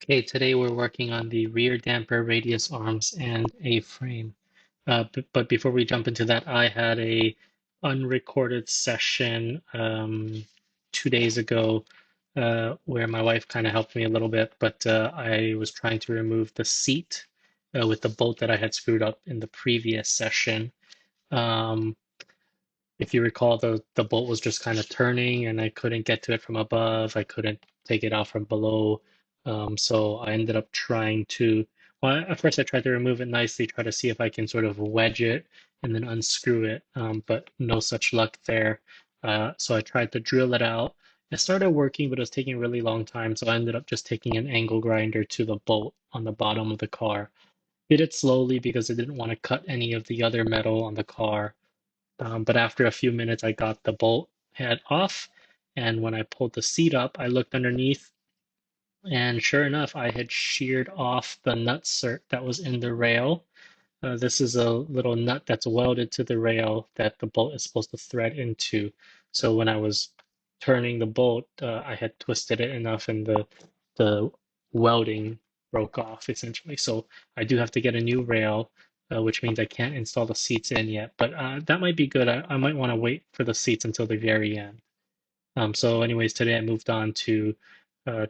Okay, today we're working on the rear damper radius arms and A-frame. But before we jump into that, I had a unrecorded session 2 days ago where my wife kind of helped me a little bit, but I was trying to remove the seat with the bolt that I had screwed up in the previous session. Um, if you recall, the bolt was just kind of turning and I couldn't get to it from above. I couldn't take it out from below. So I ended up trying to, well, at first I tried to remove it nicely, try to see if I can sort of wedge it and then unscrew it, but no such luck there. So I tried to drill it out. It started working, but it was taking a really long time. So I ended up just taking an angle grinder to the bolt on the bottom of the car. Did it slowly because I didn't want to cut any of the other metal on the car. But after a few minutes, I got the bolt head off. And when I pulled the seat up, I looked underneath, and sure enough, I had sheared off the nutsert that was in the rail. This is a little nut that's welded to the rail that the bolt is supposed to thread into. So when I was turning the bolt, I had twisted it enough and the welding broke off essentially. So I do have to get a new rail, which means I can't install the seats in yet. But that might be good. I might want to wait for the seats until the very end. So anyways, today I moved on to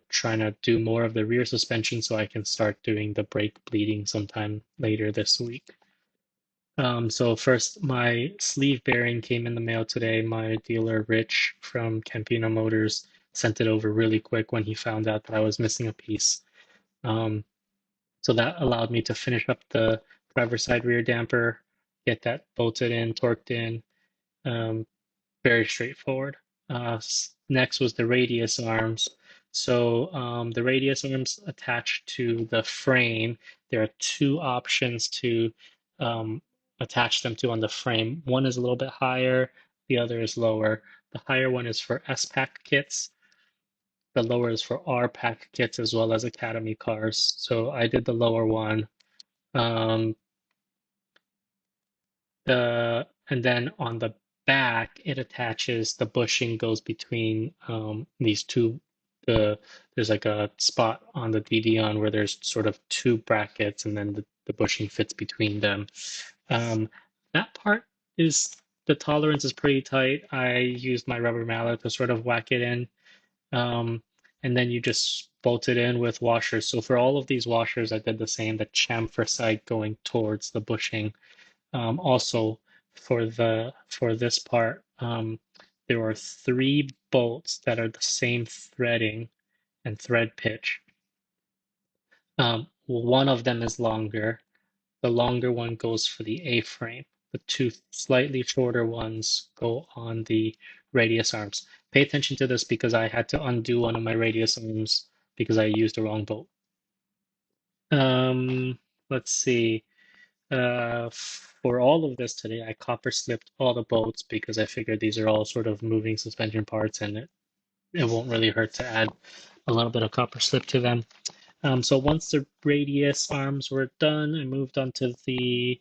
trying to do more of the rear suspension so I can start doing the brake bleeding sometime later this week. So first, my sleeve bearing came in the mail today. My dealer, Rich from Campina Motors, sent it over really quick when he found out that I was missing a piece. Um, so that allowed me to finish up the driver's side rear damper, get that bolted in, torqued in. Um, Very straightforward. Next was the radius arms. So the radius arms attached to the frame, there are two options to um, attach them to on the frame. One is a little bit higher, the other is lower. The higher one is for S-Pack kits. The lower is for R-Pack kits as well as Academy cars. So I did the lower one. Um, and then on the back, it attaches the bushing goes between these two. There's like a spot on the DDon where there's sort of two brackets, and then the bushing fits between them. Um, that part is the tolerance is pretty tight. I used my rubber mallet to sort of whack it in, um, and then you just bolt it in with washers. So for all of these washers, I did the same. The chamfer side going towards the bushing. Also, for this part, there are three bolts that are the same threading and thread pitch. One of them is longer. The longer one goes for the A-frame. The two slightly shorter ones go on the radius arms. Pay attention to this because I had to undo one of my radius arms because I used the wrong bolt. Let's see. For all of this today, I copper slipped all the bolts because I figured these are all sort of moving suspension parts and it won't really hurt to add a little bit of copper slip to them. So once the radius arms were done, I moved on to the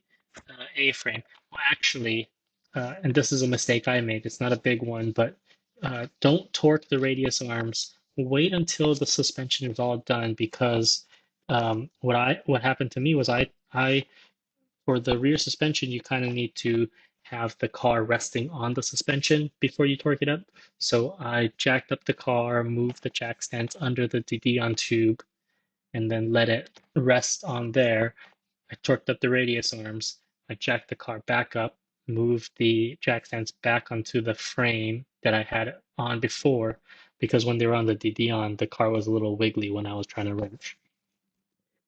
A-frame. Well, actually, and this is a mistake I made, it's not a big one, but don't torque the radius arms. Wait until the suspension is all done because what happened to me was I for the rear suspension, you kind of need to have the car resting on the suspension before you torque it up. So I jacked up the car, moved the jack stands under the DD tube, and then let it rest on there. I torqued up the radius arms. I jacked the car back up, moved the jack stands back onto the frame that I had on before, because when they were on the DD the car was a little wiggly when I was trying to wrench.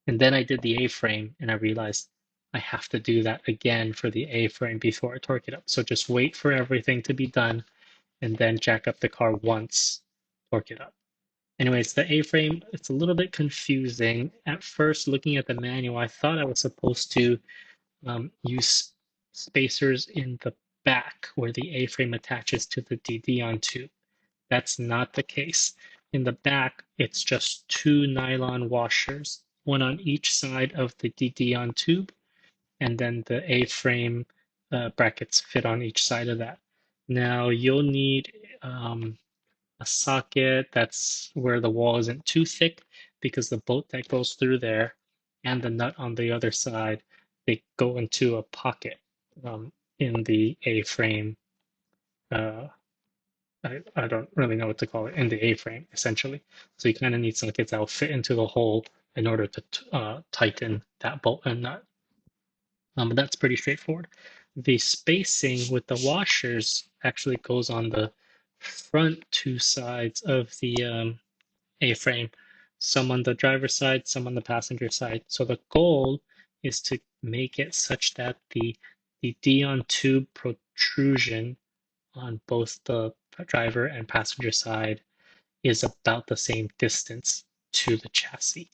And then I did the A-frame and I realized I have to do that again for the A-frame before I torque it up. So just wait for everything to be done and then jack up the car once, torque it up. Anyways, the A-frame, it's a little bit confusing. At first, looking at the manual, I thought I was supposed to use spacers in the back where the A-frame attaches to the DD tube. That's not the case. In the back, it's just two nylon washers, one on each side of the DD tube, and then the A-frame brackets fit on each side of that. Now you'll need a socket that's where the wall isn't too thick, because the bolt that goes through there and the nut on the other side, they go into a pocket in the A-frame. Uh, I don't really know what to call it, in the A-frame, essentially. So you kind of need sockets that will fit into the hole in order to tighten that bolt and nut. But that's pretty straightforward. The spacing with the washers actually goes on the front two sides of the A-frame, some on the driver's side, some on the passenger side. So the goal is to make it such that the Dion tube protrusion on both the driver and passenger side is about the same distance to the chassis.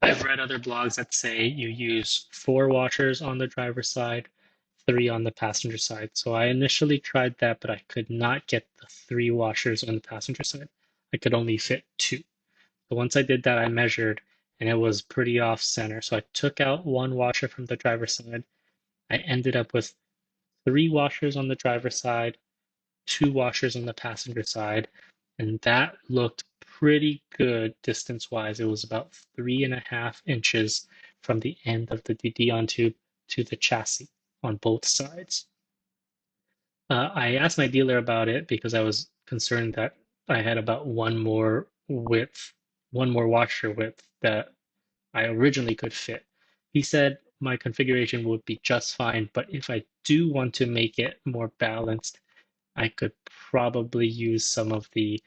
I've read other blogs that say you use 4 washers on the driver's side, 3 on the passenger side. So I initially tried that, but I could not get the 3 washers on the passenger side. I could only fit 2. So once I did that, I measured and it was pretty off center. So I took out 1 washer from the driver's side. I ended up with 3 washers on the driver's side, 2 washers on the passenger side, and that looked pretty good distance-wise. It was about 3.5 inches from the end of the Dion tube to the chassis on both sides. I asked my dealer about it because I was concerned that I had about one more washer width that I originally could fit. He said my configuration would be just fine, but if I do want to make it more balanced, I could probably use some of the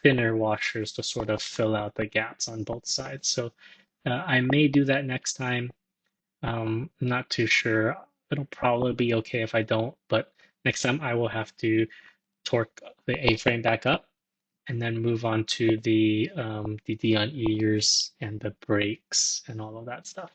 thinner washers to sort of fill out the gaps on both sides. So I may do that next time. Not too sure. It'll probably be okay if I don't, but next time I will have to torque the A-frame back up and then move on to the Dion ears and the brakes and all of that stuff.